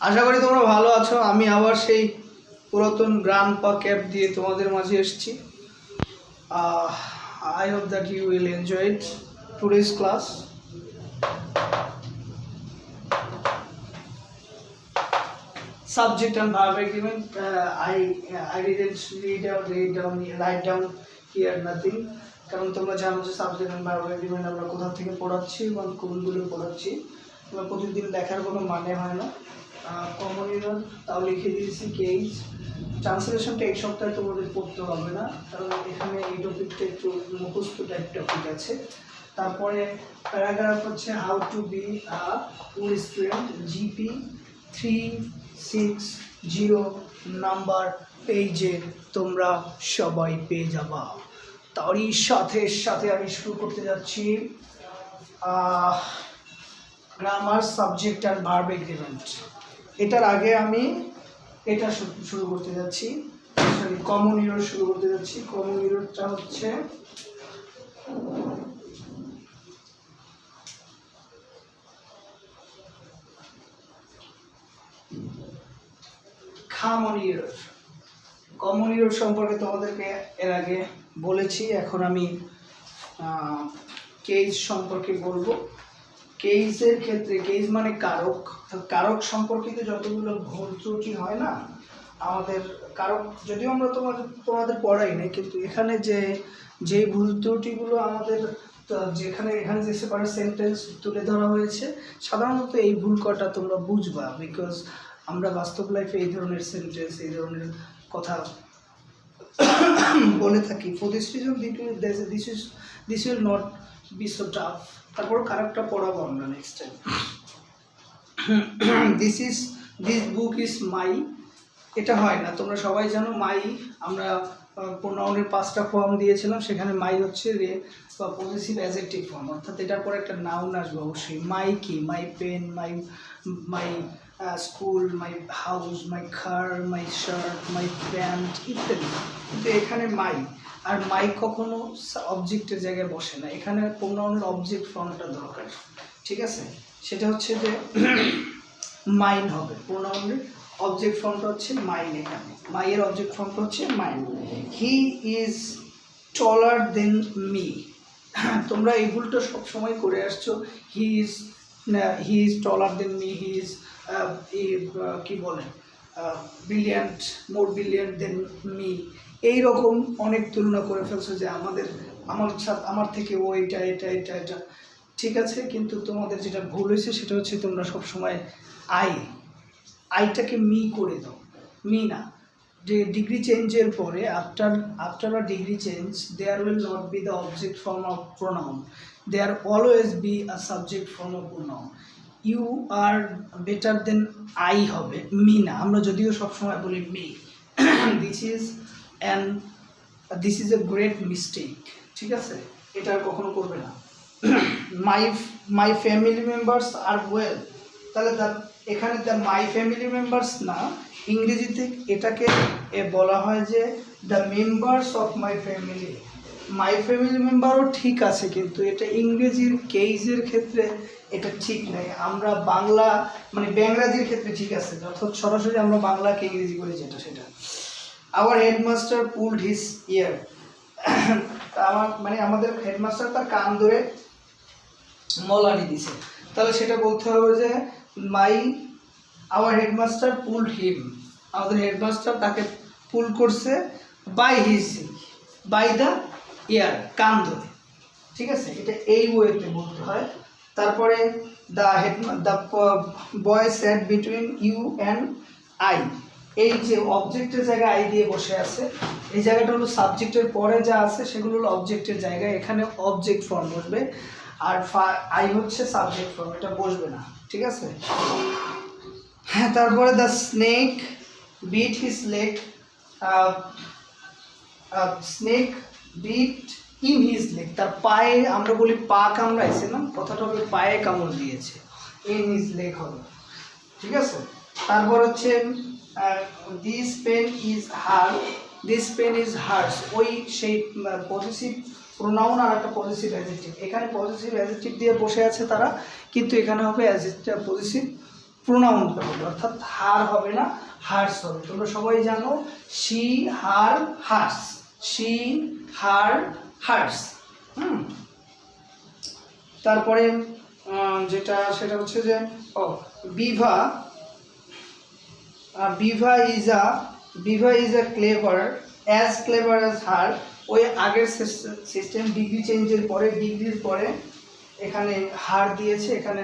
আশা করি তোমরা ভালো আছো। আমি আবার সেই পুরাতন গ্রান্ডপা ক্যাপ দিয়ে তোমাদের মাঝে এসেছি। I hope that you will enjoy it. Today's class. Subject and verb agreement. I didn't write down here nothing. কারণ তোমরা জানো যে সাবজেক্ট এন্ড ভার্ব এগ্রিমেন্ট আমরা কোথা থেকে পড়াচ্ছি এবং কোনগুলো পড়াচ্ছি। তোমরা প্রতিদিন দেখার কোনো মানে হয় না। কমন ইউনিয়ন তাও লিখে দিয়েছি কেস। ট্রান্সলেশনটা এই সপ্তাহে তোমাদের পড়তে হবে না, কারণ এখানে এই টপিকটা একটু মুখস্থ টাইপ টপিক আছে। তারপরে প্যারাগ্রাফ হচ্ছে how to be a good student, GP 360 number পেজে তোমরা সবাই পেয়ে যাবা। তারই সাথে সাথে আমি শুরু করতে যাচ্ছি গ্রামার, সাবজেক্ট আর ভার্ব এগ্রিমেন্ট। এটার আগে আমি এটা শুরু করতে যাচ্ছি, কমন ইউরো শুরু করতে যাচ্ছি। কমন ইউরোটা হচ্ছে কমন ইউরো। কমন ইউরো সম্পর্কে তোমাদেরকে এর আগে বলেছি, এখন আমি কেস সম্পর্কে বলবো। কেসের ক্ষেত্রে, কেস মানে কারক, কারক সম্পর্কিত যতগুলো ভুল ত্রুটি হয় না আমাদের, কারক যদিও আমরা তোমাদের পড়াই না, কিন্তু এখানে যে ভুল ত্রুটিগুলো আমাদের এখানে যে সেপারেট সেন্টেন্স তুলে ধরা হয়েছে, সাধারণত এই ভুল কটা তোমরা বুঝবা, বিকজ আমরা বাস্তব লাইফে এই ধরনের সেন্টেন্স, এই ধরনের কথা বলে থাকি। For this reason this will not be so tough. তারপর কারেক্টটা পড়াবো আমরা next time. This book is my, এটা হয় না, তোমরা সবাই জানো মাই। আমরা প্রোনাউনের 5টা ফর্ম দিয়েছিলাম, সেখানে মাই হচ্ছে বা পজিটিভ অ্যাডজেক্টিভ ফর্ম, অর্থাৎ এটার পরে একটা নাউন আসবে অবশ্যই। মাই কি? My pen, my school, my house, my car, my shirt, my pant ইত্যাদি। কিন্তু এখানে মাই আর মাই কখনো অবজেক্টের জায়গায় বসে না, এখানে প্রোনাউনের অবজেক্ট ফর্মটা দরকার। ঠিক আছে, সেটা হচ্ছে যে মাইন হবে। প্রোনাউনের অবজেক্ট ফর্মটা হচ্ছে মাইন। এখানে মাইয়ের অবজেক্ট ফর্মটা হচ্ছে mine. He is taller than me. তোমরা এই ভুলটা সবসময় করে আসছো। He is taller than me, he is কি বলে ব্রিলিয়ান্ট, মোর ব্রিলিয়ান্ট দেন মি, এইরকম অনেক তুলনা করে ফেলছো যে আমার থেকে ও এটা। ঠিক আছে, কিন্তু তোমাদের যেটা ভুল হয়েছে সেটা হচ্ছে তোমরা সবসময় আইটাকে মি করে দাও। মি না, ডিগ্রি চেঞ্জের পরে after a degree change there will not be the object form of pronoun, there always be a subject form of pronoun. You are better than I হবে, মি না। আমরা যদিও সবসময় বলি me. This is a great mistake. ঠিক আছে, এটা আর কখনো করবে না। মাই ফ্যামিলি মেম্বার্স আর ওয়েল, তাহলে এখানে দ্য মাই ফ্যামিলি মেম্বার্স না, ইংরেজিতে এটাকে বলা হয় যে the members of my family. My family মেম্বারও ঠিক আছে, কিন্তু এটা ইংরেজির কেসের ক্ষেত্রে এটা ঠিক নেই। আমরা বাংলা মানে ব্যাংরাজির ক্ষেত্রে ঠিক আছে, অর্থাৎ সরাসরি আমরা বাংলাকে ইংরেজি করি যেটা সেটা। আওয়ার হেডমাস্টার পুলড হিজ ইয়ার, আমাদের হেডমাস্টার তার কান ধরে মলানি দিছে, তাহলে সেটা বলতে হবে যে আওয়ার হেডমাস্টার পুলড হিম, আমাদের হেডমাস্টার তাকে পুল করছে বাই দ্য ইয়ার, কান ধরে। ঠিক আছে, এটা এই ওয়েতে বলতে হয়। তারপরে the boy sat between you and I, এই যে অবজেক্টের জায়গায় আই দিয়ে বসে আছে, এই জায়গাটা হলো সাবজেক্টের পরে যা আছে সেগুলো হলো অবজেক্টের জায়গায়, এখানে অবজেক্ট ফর্ম বসবে, আর আই হচ্ছে সাবজেক্ট ফর্ম, এটা বসবে না। ঠিক আছে, হ্যাঁ। তারপরে the snake bit his leg, snake bit in his leg, তার পায়ে, আমরা বলি পা কামড়াইছে না, কথাটা হবে পায়ে কামড় দিয়েছে, ইন হিজ লেগ হবে। ঠিক আছে, তারপর হচ্ছে দিস পেন ইজ হার্স, ওই সেই পজিটিভ প্রোনাউন আর একটা পজিটিভ অ্যাডজেক্টিভ, এখানে পজিটিভ অ্যাডজেক্টিভ দিয়ে বসে আছে তারা, কিন্তু এখানে হবে পজিটিভ প্রোনাউনটা হবে, অর্থাৎ হার হবে না, হার্স হবে। তোমরা সবাই জানো she, her, hers, she, her, hers. তারপরে যেটা সেটা হচ্ছে যে Bibha, Bibha is a clever, as clever as her. ওই আগের সিস্টেম ডিগ্রি চেঞ্জের পরে, ডিগ্রির পরে এখানে হার দিয়েছে, এখানে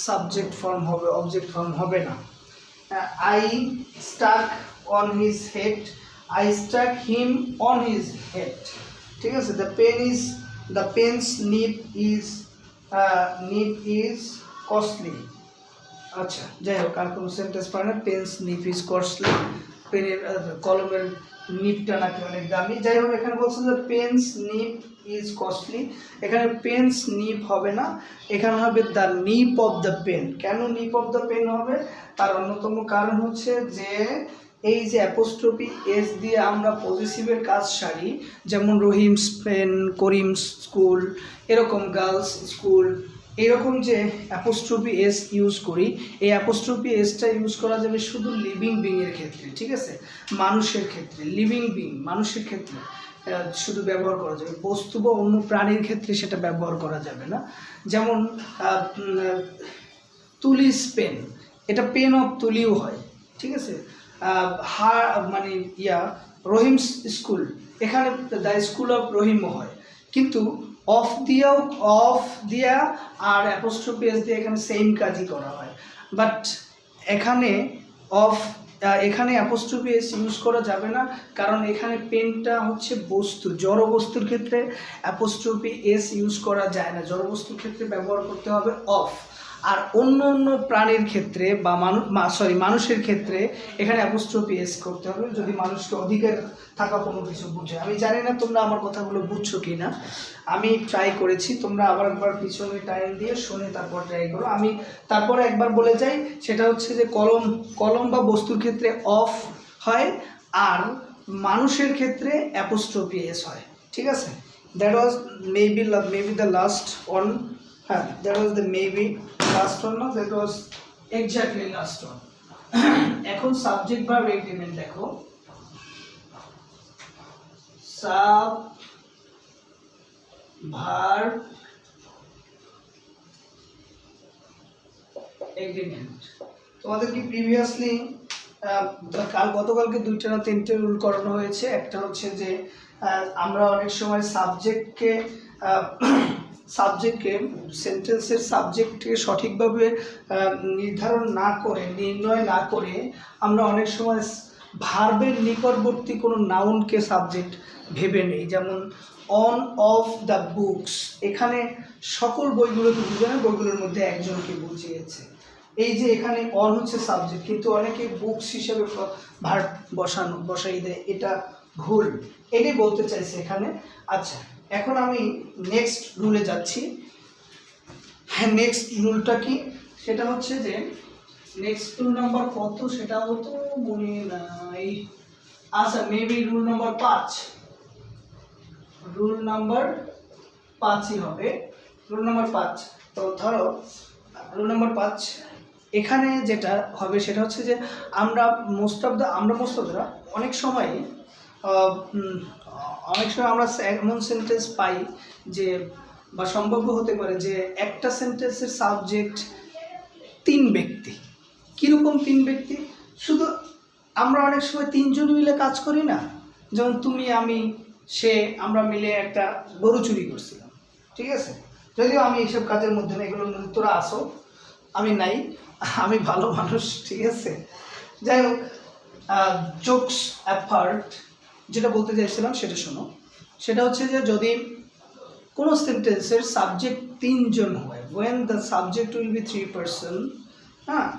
সাবজেক্ট ফর্ম হবে, অবজেক্ট ফর্ম হবে না। I stuck on his head, I stuck him on his head, ঠিক আছে। The pen's nib is costly. আচ্ছা, যাই হোক, আর কোনো সেন্টেন্স পারে না। পেন্স নিপ ইজ কস্টলি, পেনের কলমের নিপটা নাকি অনেক দামি। যাই হোক, এখানে বলছে যে পেন্স নিপ ইজ কস্টলি, এখানে পেন্স নিপ হবে না, এখানে হবে the Nip of the pen. কেন নিপ অফ দ্য পেন হবে? তার অন্যতম কারণ হচ্ছে যে এই যে অ্যাপোস্ট্রফি এস দিয়ে আমরা পজিটিভের কাজ সারি, যেমন রহিমস পেন, করিমস স্কুল, এরকম গার্লস স্কুল, এরকম যে অ্যাপোস্ট্রফি এস ইউজ করি, এই অ্যাপোস্ট্রফি এসটা ইউজ করা যাবে শুধু লিভিং বিংয়ের ক্ষেত্রে, ঠিক আছে, মানুষের ক্ষেত্রে, লিভিং বিং মানুষের ক্ষেত্রে শুধু ব্যবহার করা যাবে, বস্তু বা অন্য প্রাণীর ক্ষেত্রে সেটা ব্যবহার করা যাবে না। যেমন তুলিস পেন, এটা পেন অফ তুলিও হয়, ঠিক আছে। মানে রহিমস স্কুল, এখানে দ্য স্কুল অফ রহিমও হয়, কিন্তু অফ দিয়া আর অ্যাপোস্ট্রফি এস দিয়ে এখানে সেম কাজই করা হয়। বাট এখানে এখানে অ্যাপোস্ট্রফি এস ইউজ করা যাবে না, কারণ এখানে পেনটা হচ্ছে বস্তু, জড় বস্তুর ক্ষেত্রে অ্যাপোস্ট্রফি এস ইউজ করা যায় না, জড় বস্তুর ক্ষেত্রে ব্যবহার করতে হবে অফ। আর অন্য প্রাণীর ক্ষেত্রে বা মানুষের ক্ষেত্রে এখানে অ্যাপোস্ট্রফি এস করতে হবে, যদি মানুষকে অধিকার থাকা কোনো কিছু বুঝে। আমি জানি না তোমরা আমার কথাগুলো বুঝছো কি না, আমি ট্রাই করেছি, তোমরা আবার একবার পিছনে টাইম দিয়ে শুনে তারপর ট্রাই করো। আমি তারপরে একবার বলে যাই, সেটা হচ্ছে যে কলম বা বস্তুর ক্ষেত্রে অফ হয়, আর মানুষের ক্ষেত্রে অ্যাপোস্ট্রফি এস হয়, ঠিক আছে। That was maybe the last one. হ্যাঁ, that was the maybe last one, না, that was exactly last one. এখন সাবজেক্ট ভার্ব এগ্রিমেন্ট দেখো। সাব ভার্ব এগ্রিমেন্ট তোমাদের কি প্রিভিয়াসলি গতকালকে 2টা না 3টে রুল করানো হয়েছে। একটা হচ্ছে যে আমরা অনেক সময় সাবজেক্টকে সেন্টেন্সের সাবজেক্টকে সঠিকভাবে নির্ণয় না করে আমরা অনেক সময় ভার্বের নিকটবর্তী কোনো নাউনকে সাবজেক্ট ভেবে নেই। যেমন অন অফ দ্য বুকস, এখানে সকল বইগুলোকে বুঝানো, বইগুলোর মধ্যে একজনকে বুঝিয়েছে। এই যে এখানে অন হচ্ছে সাবজেক্ট, কিন্তু অনেকে বুকস হিসেবে ভার্ব বসাই দেয়, এটা ভুল, এটাই বলতে চাইছে এখানে। আচ্ছা, এখন আমি নেক্সট রুলে যাচ্ছি। হ্যাঁ, নেক্সট রুলটা কি? সেটা হচ্ছে যে নেক্সট রুল নাম্বার কত সেটা হতো মনে নাই। আচ্ছা, maybe rule number 5, rule number 5ই হবে, রুল নাম্বার 5। তো ধরো রুল নাম্বার 5 এখানে যেটা হবে সেটা হচ্ছে যে আমরা মোস্ট অফ দ্য অনেক সময় আমরা এমন সেন্টেন্স পাই যে, বা সম্ভাব্য হতে পারে যে একটা সেন্টেন্সের সাবজেক্ট 3 ব্যক্তি। কীরকম 3 ব্যক্তি? শুধু আমরা অনেক সময় 3 জন মিলে কাজ করি না, যেমন তুমি, আমি, সে, আমরা মিলে একটা গরু চুরি করছিলাম, ঠিক আছে। যদিও আমি এইসব কাজের মধ্যে না, এগুলোর মধ্যে তোরা আসো, আমি নাই, আমি ভালো মানুষ, ঠিক আছে। যাই হোক, জোকস অ্যাপার্ট, যেটা বলতে চাইছিলাম সেটা শোনো। সেটা হচ্ছে যে যদি কোনো সেন্টেন্সের সাবজেক্ট 3 জন হয়, when the subject will be 3 person, হ্যাঁ,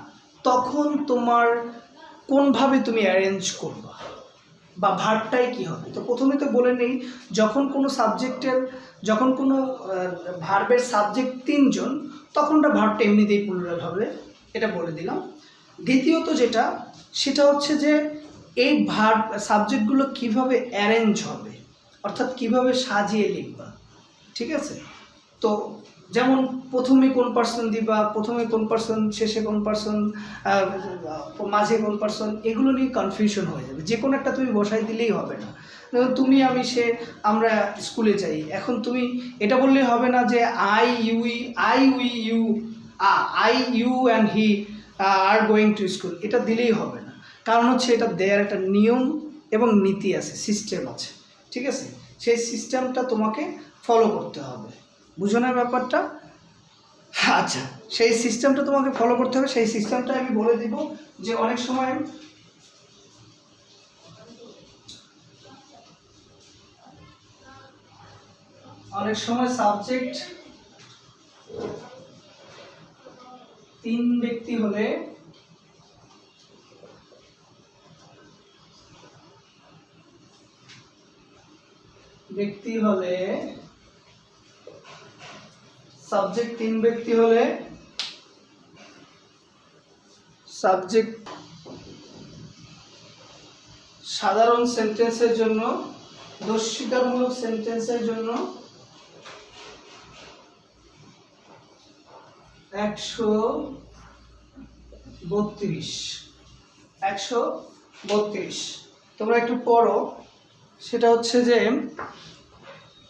তখন তোমার কোনভাবে তুমি অ্যারেঞ্জ করবা বা ভার্বটাই কী হবে। তো প্রথমে তো বলে নেই, যখন কোনো ভার্বের সাবজেক্ট 3 জন, তখনটা ভার্বটা এমনিতেই প্লুরাল হবে, এটা বলে দিলাম। দ্বিতীয়ত যেটা, সেটা হচ্ছে যে এই ভার্ব সাবজেক্টগুলো কিভাবে অ্যারেঞ্জ হবে, অর্থাৎ কিভাবে সাজিয়ে লিখবা, ঠিক আছে। তো যেমন প্রথমে কোন পার্সন দিবা, প্রথমে কোন পার্সন, শেষে কোন পার্সন, মাঝে কোন পার্সন, এগুলো নিয়ে কনফিউশন হয়ে যাবে। যে কোনো একটা তুমি বসাই দিলেই হবে না। তুমি, আমি, সে, আমরা স্কুলে যাই, এখন তুমি এটা বললেই হবে না যে I U and he are going to school, এটা দিলেই হবে না। কারণ হচ্ছে এটা দেয়ার একটা নিয়ম এবং নীতি আছে, সিস্টেম আছে, ঠিক আছে? সেই সিস্টেমটা তোমাকে ফলো করতে হবে, বুঝো না ব্যাপারটা? আচ্ছা, সেই সিস্টেমটা তোমাকে ফলো করতে হবে। সেই সিস্টেমটা আমি বলে দিব যে অনেক সময় সাবজেক্ট 3 ব্যক্তি হলে সাবজেক্ট 3 ব্যক্তি হলে সাবজেক্ট সাধারণ সেন্টেন্সের জন্য, দোষস্বীকারমূলক সেন্টেন্সের জন্য 132। তোমরা একটু পড়ো। সেটা হচ্ছে যে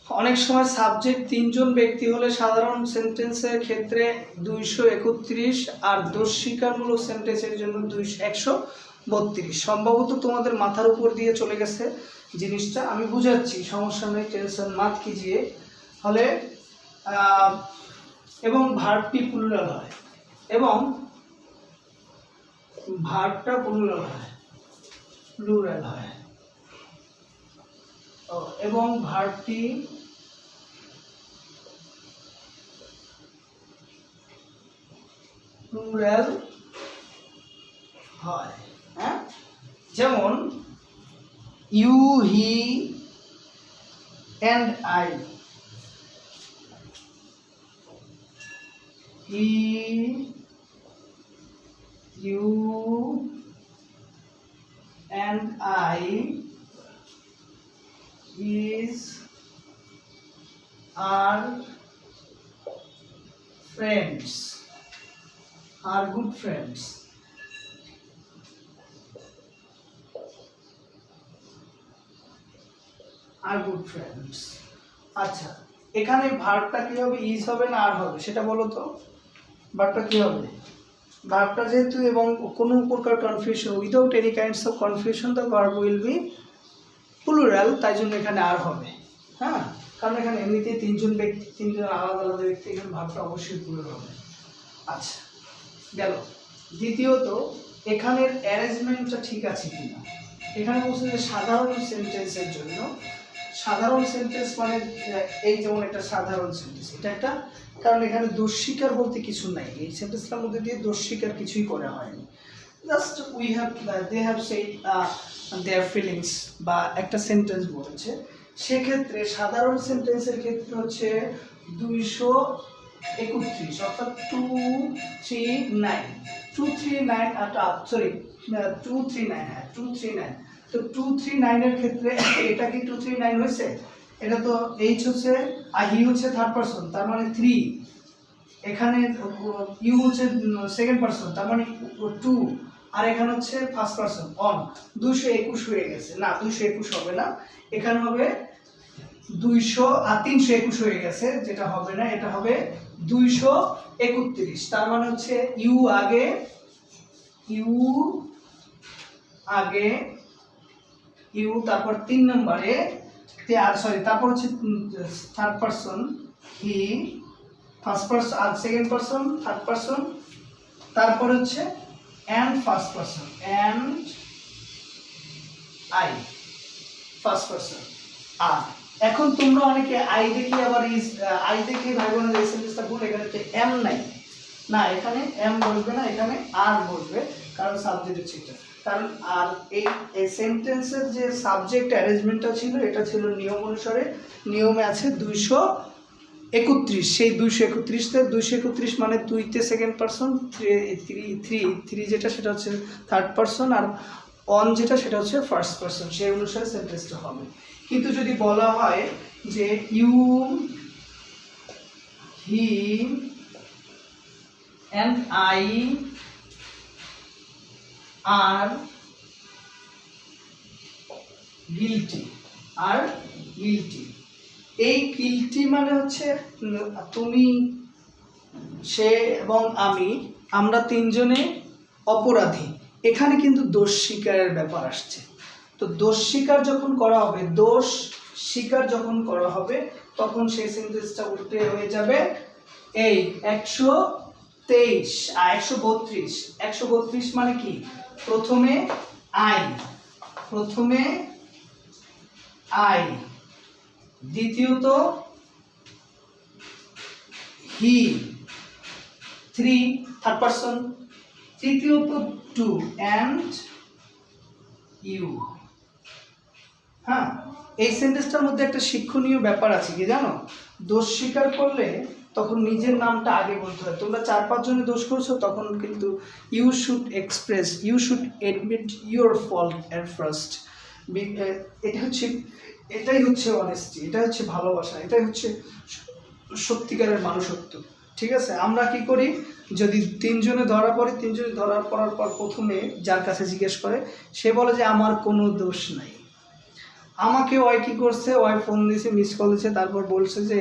অনেক সময় সাবজেক্ট 3 জন ব্যক্তি হলে সাধারণ সেন্টেন্সের ক্ষেত্রে 231 আর দোষস্বীকারমূলক সেন্টেন্সের জন্য 132। সম্ভবত তোমাদের মাথার উপর দিয়ে চলে গেছে জিনিসটা, আমি বুঝাচ্ছি, সমস্যা নেই, টেনশন মাত কিজিয়ে। হলে এবং ভার্বটি প্লুরাল হয়, এবং ভার্বটা প্লুরাল হয়, এবং ভার্বটি প্লুরাল হয়। হ্যাঁ, যেমন you, he and I, he, you and I is, are friends, are good friends. আচ্ছা, এখানে ভার্বটা কি হবে? ইজ হবে না আর হবে? সেটা বলো তো। ভার্বটা কি হবে? ভার্বটা যেহেতু এবং কোনো প্রকার confusion, without any kinds of confusion, the verb will be plural, তাই জন্য এখানে আর হবে। হ্যাঁ, কারণ এখানে এমনিতেই 3 জন ব্যক্তি, 3 জন আলাদা আলাদা ব্যক্তি, এখানে ভার্বটা অবশ্যই প্লুরাল হবে। আচ্ছা, গেল। দ্বিতীয়ত, এখানের অ্যারেঞ্জমেন্টটা ঠিক আছে কিনা। এখানে বলছে যে সাধারণ সেন্টেন্সের জন্য, সাধারণ সেন্টেন্স মানে এই যেমন একটা সাধারণ সেন্টেন্স, এটা একটা, কারণ এখানে দোষ স্বীকার বলতে কিছু নাই, এই সেন্টেন্সটার মধ্যে দিয়ে দোষ স্বীকার কিছুই করা হয়নি, just they have said their feelings, বা একটা সেন্টেন্স বলেছে। সেক্ষেত্রে সাধারণ সেন্টেন্সের ক্ষেত্রে হচ্ছে 231, অর্থাৎ 239। তো 239 এর ক্ষেত্রে এটা কি 239 হয়েছে? এটা তো এইচ হচ্ছে আর হি হচ্ছে থার্ড পারসন, তার মানে 3। এখানে ইউ হচ্ছে সেকেন্ড পারসন, তার মানে 2, আর এখানে হচ্ছে ফার্স্ট পারসন অন। 221 হয়ে গেছে না, 221 হবে না, এখানে হবে 200 আর 321 হয়ে গেছে, যেটা হবে না, এটা হবে 231। তার মানে হচ্ছে ইউ আগে, ইউ তারপর 3 নম্বরে, তারপর হচ্ছে third person he, first person আর সেকেন্ড পারসন থার্ড পারসন, তারপর হচ্ছে and first person, and I first person. আর এখন তোমরা অনেকে আই দেখে আবার আই দেখে ভাই বোনের এই সেন্টেন্সটা ভুল, এখানে তো এম নাই, না এখানে এম বসবে না, এখানে আর বসবে, কারণ সাবজেক্ট হচ্ছে এটা। কারণ আর এই সেন্টেন্সের যে সাবজেক্ট অ্যারেঞ্জমেন্টটা ছিল, এটা ছিল নিয়ম অনুসারে, নিয়মে আছে 231। সেই 231 মানে 2তে সেকেন্ড পারসন, 3 যেটা সেটা হচ্ছে থার্ড পারসন, আর অন যেটা সেটা হচ্ছে ফার্স্ট পারসন, সেই অনুসারে সেন্টেন্সটা হবে। কিন্তু যদি বলা হয় যে you, he and I are guilty, are guilty। এই guilty মানে হচ্ছে তুমি, সে এবং আমরা তিনজনে অপরাধী। এখানে কিন্তু দোষ স্বীকারের ব্যাপার আসছে। তো দোষ স্বীকার যখন করা হবে, দোষ স্বীকার যখন করা হবে, তখন সেই সেন্টেন্সটা উল্টে হয়ে যাবে এই 123 আর 132। 132 মানে কি? প্রথমে আই, দ্বিতীয়ত হি, 3 থার্ড পারসন, তৃতীয়ত টু অ্যান্ড ইউ। হ্যাঁ, এই সেন্টেন্সটার মধ্যে একটা শিক্ষণীয় ব্যাপার আছে কি জানো? দোষ স্বীকার করলে তখন নিজের নামটা আগে বলতে হয়। তোমরা 4-5 জনে দোষ করছো, তখন কিন্তু you should admit your fault at first. এটাই হচ্ছে অনেস্টি, এটা হচ্ছে ভালোবাসা, এটাই হচ্ছে সত্যিকারের মানুষত্ব। ঠিক আছে? আমরা কি করি, যদি 3 জনে ধরা পড়ে, 3 জনে ধরা পড়ার পর প্রথমে যার কাছে জিজ্ঞেস করে, সে বলে যে আমার কোনো দোষ নাই। আমাকে ওই কি করছে, ওই ফোন দিয়েছে, মিস কল দিয়েছে, তারপর বলছে যে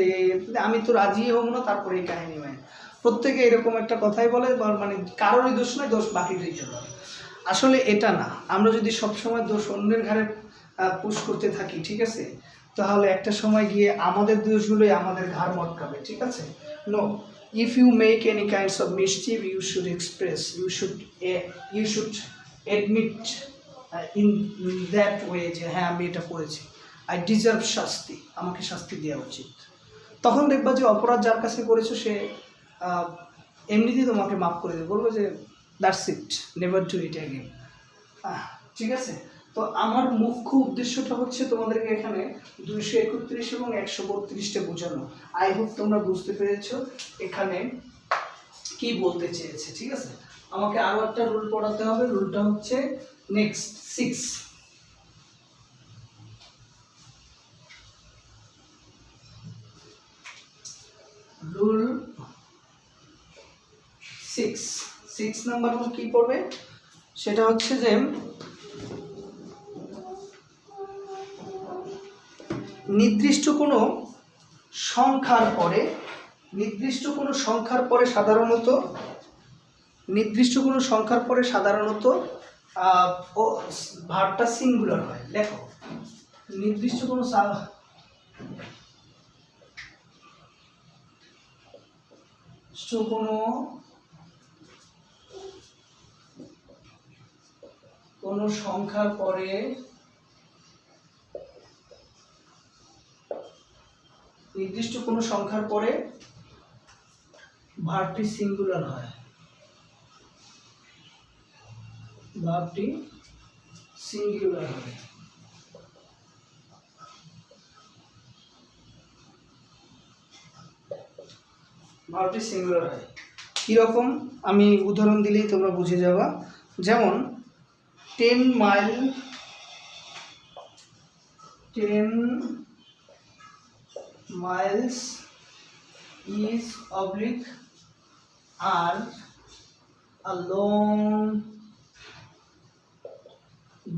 আমি তো রাজি হব না, তারপরে এই কাহিনী হয়। প্রত্যেকে এরকম একটা কথাই বলে, মানে কারোরই দোষ নয়, দোষ বাকি দুইজনের। আসলে এটা না। আমরা যদি সবসময় দোষ অন্যের ঘাড়ে পুশ করতে থাকি, ঠিক আছে, তাহলে একটা সময় গিয়ে আমাদের দোষগুলোই আমাদের ঘাড় মটকাবে। ঠিক আছে? No, if you make any kinds of mischief, you should express, you should admit in that way যে হ্যাঁ আমি এটা করেছি, I deserve শাস্তি, আমাকে শাস্তি দেওয়া উচিত। তখন দেখবা যে অপরাধ যার কাছে করেছো সে এমনিতেই তোমাকে মাফ করে দেবে, বলবো যে that's it, never do it again. ঠিক আছে? তো আমার মুখ্য উদ্দেশ্যটা হচ্ছে তোমাদেরকে এখানে 231 এবং 132টা বোঝানো। আই হোপ তোমরা বুঝতে পেরেছো এখানে কি বলতে চেয়েছে। ঠিক আছে? আমাকে আরো একটা রুল পড়াতে হবে। রুলটা হচ্ছে নেক্সট 6। রুল 6 নাম্বার রুল কি পড়বে? সেটা হচ্ছে যে নির্দিষ্ট কোনো সংখ্যার পরে সাধারণত ভার্বটা সিঙ্গুলার হয়। দেখো, নির্দিষ্ট কোনো সংখ্যার পরে ভার্বটি সিঙ্গুলার হয়। ভার্বটি সিঙ্গুলার হয়। কিরকম? আমি উদাহরণ দিলেই তোমরা বুঝে যাবা। যেমন 10 miles is oblique are a long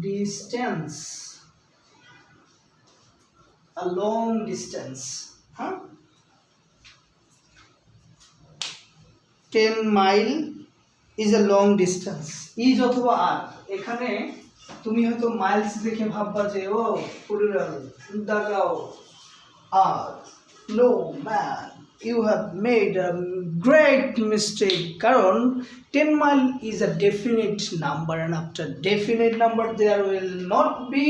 distance, huh? 10 mile is a long distance। Is অথবা আর, এখানে তুমি হয়তো মাইলস দেখে ভাববা যে ও প্লুরাল, দাগাও are. No man, you have made a great mistake, কারণ 10 mile is a definite number, and after definite number there will not be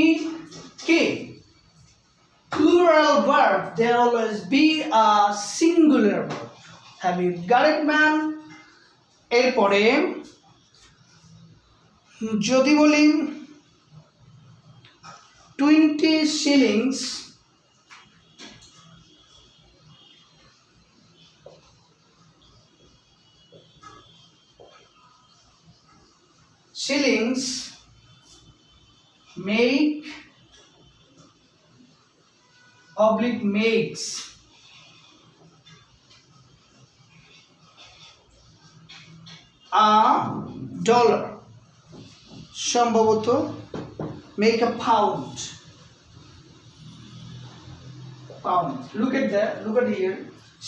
plural verb, there will always be a singular verb। Have you got it, man? এরপরে যদি বলি 20 shillings make oblique makes a dollar, সম্ভবত make a pound, pound. Look at here,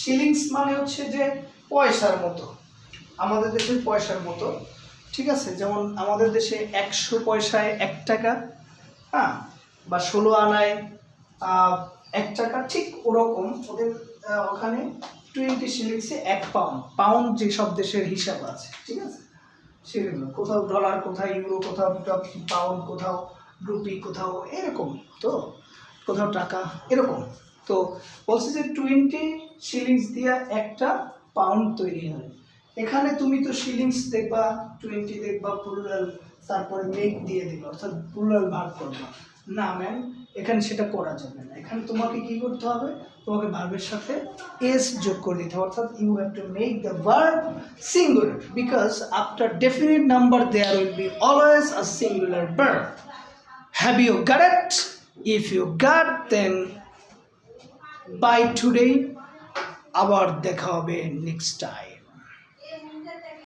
shillings মানে হচ্ছে যে পয়সার মতো, আমাদের দেশের পয়সার মতো, ঠিক আছে? যেমন আমাদের দেশে 100 পয়সায় 1 টাকা, হ্যাঁ, বা 16 আনায় 1 টাকা, ঠিক ওরকম ওদের ওখানে 20 শিলিংসে 1 পাউন্ড। পাউন্ড যে সব দেশের হিসাব আছে, ঠিক আছে? সেগুলো কোথাও ডলার, কোথাও ইউরো, কোথাও পাউন্ড, কোথাও রুপি, কোথাও এরকম, তো কোথাও টাকা এরকম। তো বলছে যে 20 শিলিংস দিয়ে একটা পাউন্ড তৈরি হয়। এখানে তুমি তো শিলিংস দেখবা, 20 দেখবা প্লুরাল, তারপরে মেক দিয়ে দিবা, অর্থাৎ প্লুরাল ভাগ করবা। না ম্যাম, এখানে সেটা করা যাবে না। এখানে তোমাকে কি করতে হবে? তোমাকে ভার্বের সাথে এস যোগ করে দিতে হবে, অর্থাৎ you have to make the verb singular, because after definite number there will be always a singular verb. Have you got it? If you got, then bye today, আবার দেখা হবে নেক্সট টাইম।